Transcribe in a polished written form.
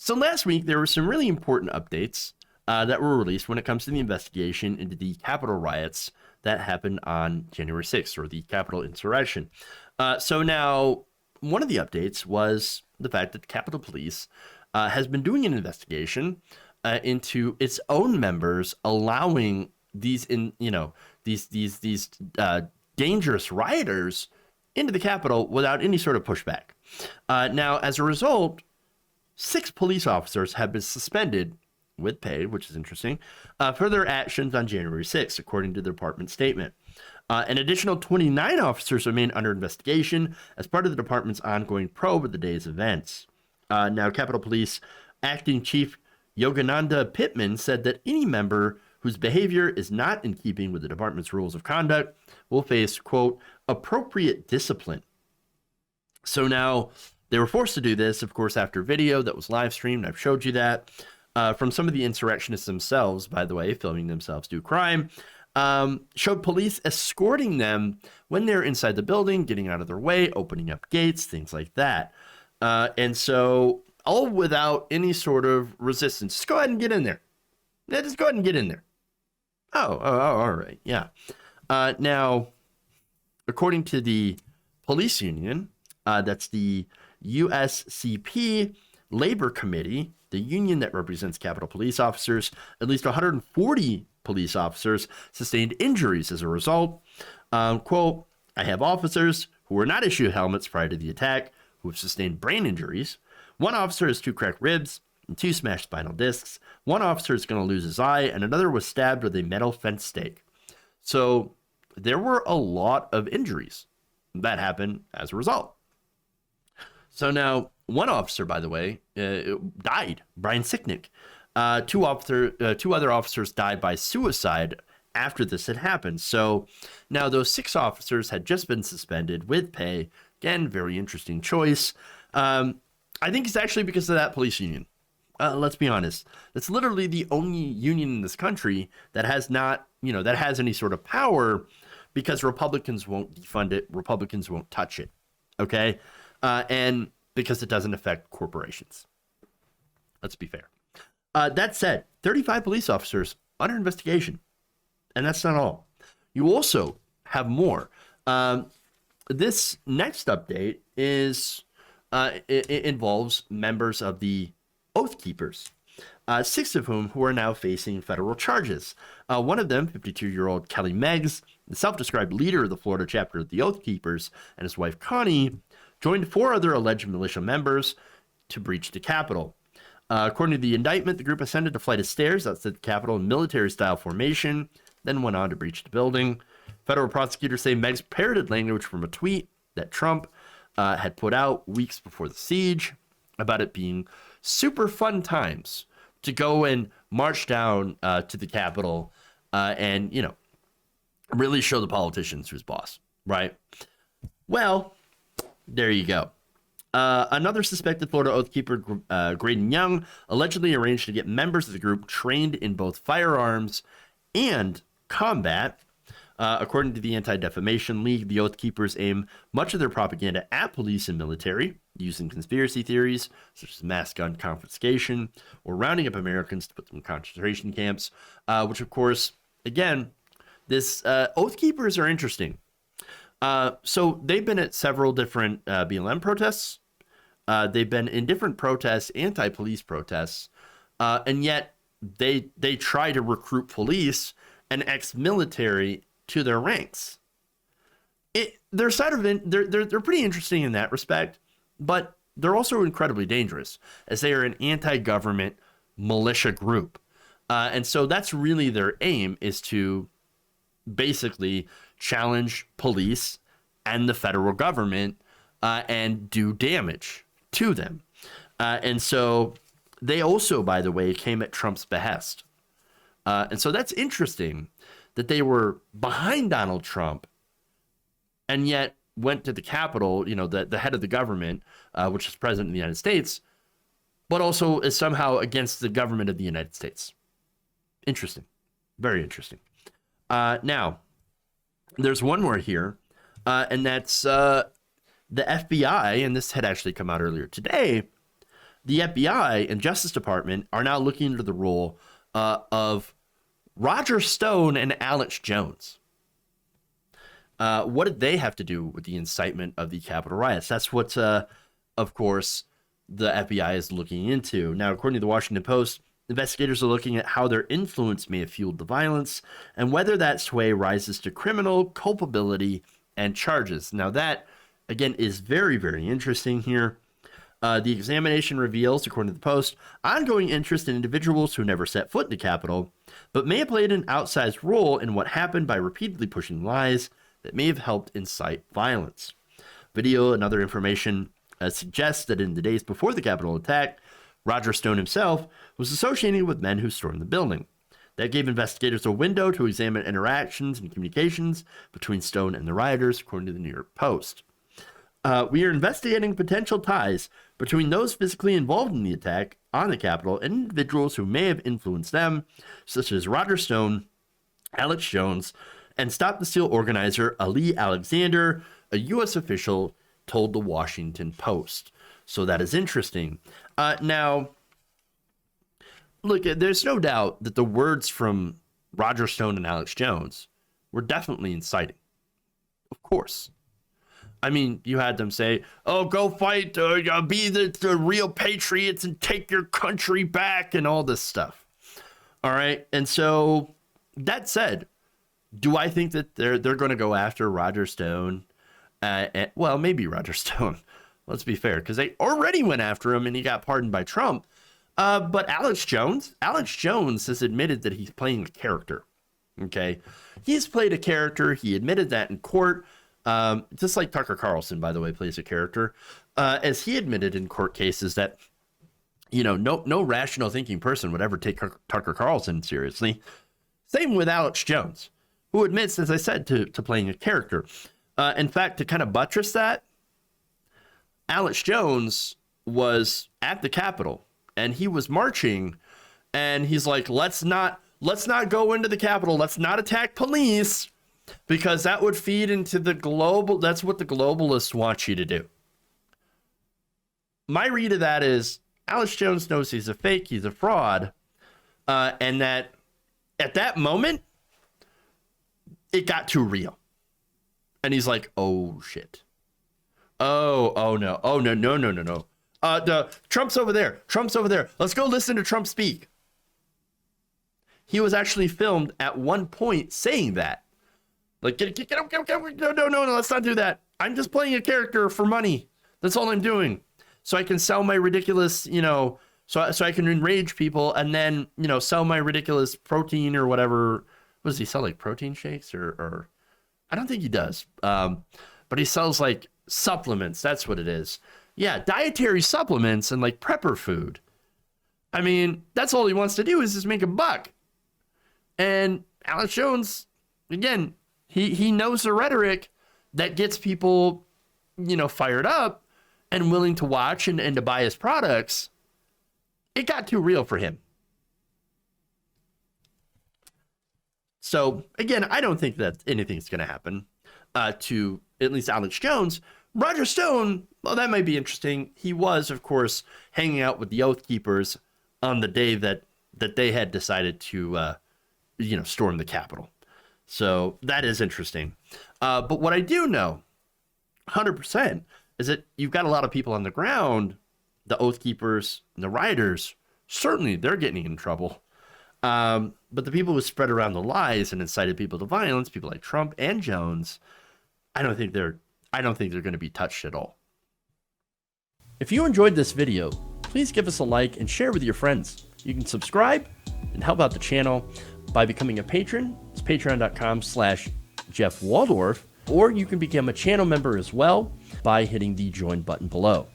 So last week, there were some really important updates that were released when it comes to the investigation into the Capitol riots that happened on January 6th, or the Capitol insurrection. So now, one of the updates was the fact that the Capitol Police has been doing an investigation into its own members, allowing these dangerous rioters into the Capitol without any sort of pushback. Now, as a result, 6 police officers have been suspended with pay, which is interesting, for their actions on January 6th, according to the department statement. An additional 29 officers remain under investigation as part of the department's ongoing probe of the day's events. Now, Capitol Police Acting Chief Yogananda Pittman said that any member whose behavior is not in keeping with the department's rules of conduct will face, quote, appropriate discipline. So now, they were forced to do this, of course, after video that was live streamed. I've showed you that from some of the insurrectionists themselves, by the way, filming themselves do crime, showed police escorting them when they're inside the building, getting out of their way, opening up gates, things like that. And so all without any sort of resistance. Just go ahead and get in there. Yeah, just go ahead and get in there. Oh, all right. Yeah. Now, according to the police union, that's the USCP Labor Committee, the union that represents Capitol Police officers, at least 140 police officers sustained injuries as a result. Quote, I have officers who were not issued helmets prior to the attack who have sustained brain injuries. One officer has 2 cracked ribs and 2 smashed spinal discs. One officer is going to lose his eye, and another was stabbed with a metal fence stake. So there were a lot of injuries that happened as a result. So now, one officer, by the way, died, Brian Sicknick. 2 other officers died by suicide after this had happened. So now those 6 officers had just been suspended with pay. Again, very interesting choice. I think it's actually because of that police union. Let's be honest. It's literally the only union in this country that has not, that has any sort of power, because Republicans won't defund it. Republicans won't touch it. Okay. And because it doesn't affect corporations. Let's be fair. That said, 35 police officers under investigation. And that's not all. You also have more. This next update is it involves members of the Oath Keepers, 6 of whom who are now facing federal charges. One of them, 52-year-old Kelly Meggs, the self-described leader of the Florida chapter of the Oath Keepers, and his wife Connie, joined 4 other alleged militia members to breach the Capitol. According to the indictment, the group ascended a flight of stairs outside the Capitol in military-style formation, then went on to breach the building. Federal prosecutors say Meggs parroted language from a tweet that Trump had put out weeks before the siege about it being super fun times to go and march down to the Capitol and, really show the politicians who's boss, right? Well, there you go. Another suspected Florida Oath Keeper, Graydon Young, allegedly arranged to get members of the group trained in both firearms and combat. According to the Anti-Defamation League, the Oath Keepers aim much of their propaganda at police and military, using conspiracy theories such as mass gun confiscation or rounding up Americans to put them in concentration camps, which, of course, again, this Oath Keepers are interesting. So they've been at several different BLM protests. They've been in different protests, anti-police protests, and yet they try to recruit police and ex-military to their ranks. They're pretty interesting in that respect, but they're also incredibly dangerous, as they are an anti-government militia group. And so that's really their aim, is to basically challenge police and the federal government and do damage to them. And so they also, by the way, came at Trump's behest. And so that's interesting that they were behind Donald Trump and yet went to the Capitol, the head of the government, which is president of the United States, but also is somehow against the government of the United States. Interesting. Very interesting. Now, there's one more here, and that's the FBI, and this had actually come out earlier today, the FBI and Justice Department are now looking into the role of Roger Stone and Alex Jones. What did they have to do with the incitement of the Capitol riots? That's what, of course, the FBI is looking into. Now, according to the Washington Post, investigators are looking at how their influence may have fueled the violence and whether that sway rises to criminal culpability and charges. Now, that, again, is very, very interesting here. The examination reveals, according to the Post, ongoing interest in individuals who never set foot in the Capitol, but may have played an outsized role in what happened by repeatedly pushing lies that may have helped incite violence. Video and other information suggests that in the days before the Capitol attack, Roger Stone himself was associated with men who stormed the building. That gave investigators a window to examine interactions and communications between Stone and the rioters, according to the New York Post. We are investigating potential ties between those physically involved in the attack on the Capitol and individuals who may have influenced them, such as Roger Stone, Alex Jones, and Stop the Steal organizer Ali Alexander, a U.S. official told the Washington Post. So that is interesting. Now, look, there's no doubt that the words from Roger Stone and Alex Jones were definitely inciting. Of course. I mean, you had them say, oh, go fight, be the real patriots and take your country back and all this stuff. All right. And so that said, do I think that they're going to go after Roger Stone? Well, maybe Roger Stone. Let's be fair, because they already went after him and he got pardoned by Trump. But Alex Jones has admitted that he's playing a character. Okay. He's played a character. He admitted that in court. Just like Tucker Carlson, by the way, plays a character, as he admitted in court cases that, no rational thinking person would ever take Tucker Carlson seriously. Same with Alex Jones, who admits, as I said, to playing a character. In fact, to kind of buttress that, Alex Jones was at the Capitol and he was marching and he's like, let's not go into the Capitol. Let's not attack police. Because that would feed into that's what the globalists want you to do. My read of that is Alex Jones knows he's a fake, he's a fraud, and that at that moment, it got too real. And he's like, oh, shit. Oh, no. Trump's over there. Let's go listen to Trump speak. He was actually filmed at one point saying that. Like, get up, no, let's not do that. I'm just playing a character for money. That's all I'm doing. So I can sell my ridiculous, so I can enrage people and then, sell my ridiculous protein or whatever. What does he sell, like protein shakes or I don't think he does. But he sells like supplements. That's what it is. Yeah, dietary supplements and like prepper food. I mean, that's all he wants to do is just make a buck. And Alex Jones, again, He knows the rhetoric that gets people, fired up and willing to watch and to buy his products. It got too real for him. So, again, I don't think that anything's going to happen to at least Alex Jones. Roger Stone, well, that might be interesting. He was, of course, hanging out with the Oath Keepers on the day that they had decided to, storm the Capitol. So that is interesting. But what I do know 100% is that you've got a lot of people on the ground, the Oath Keepers, and the rioters. Certainly they're getting in trouble. But the people who spread around the lies and incited people to violence, people like Trump and Jones, I don't think they're going to be touched at all. If you enjoyed this video, please give us a like and share with your friends. You can subscribe and help out the channel by becoming a patron. It's patreon.com/Jeff Waldorf, or you can become a channel member as well by hitting the join button below.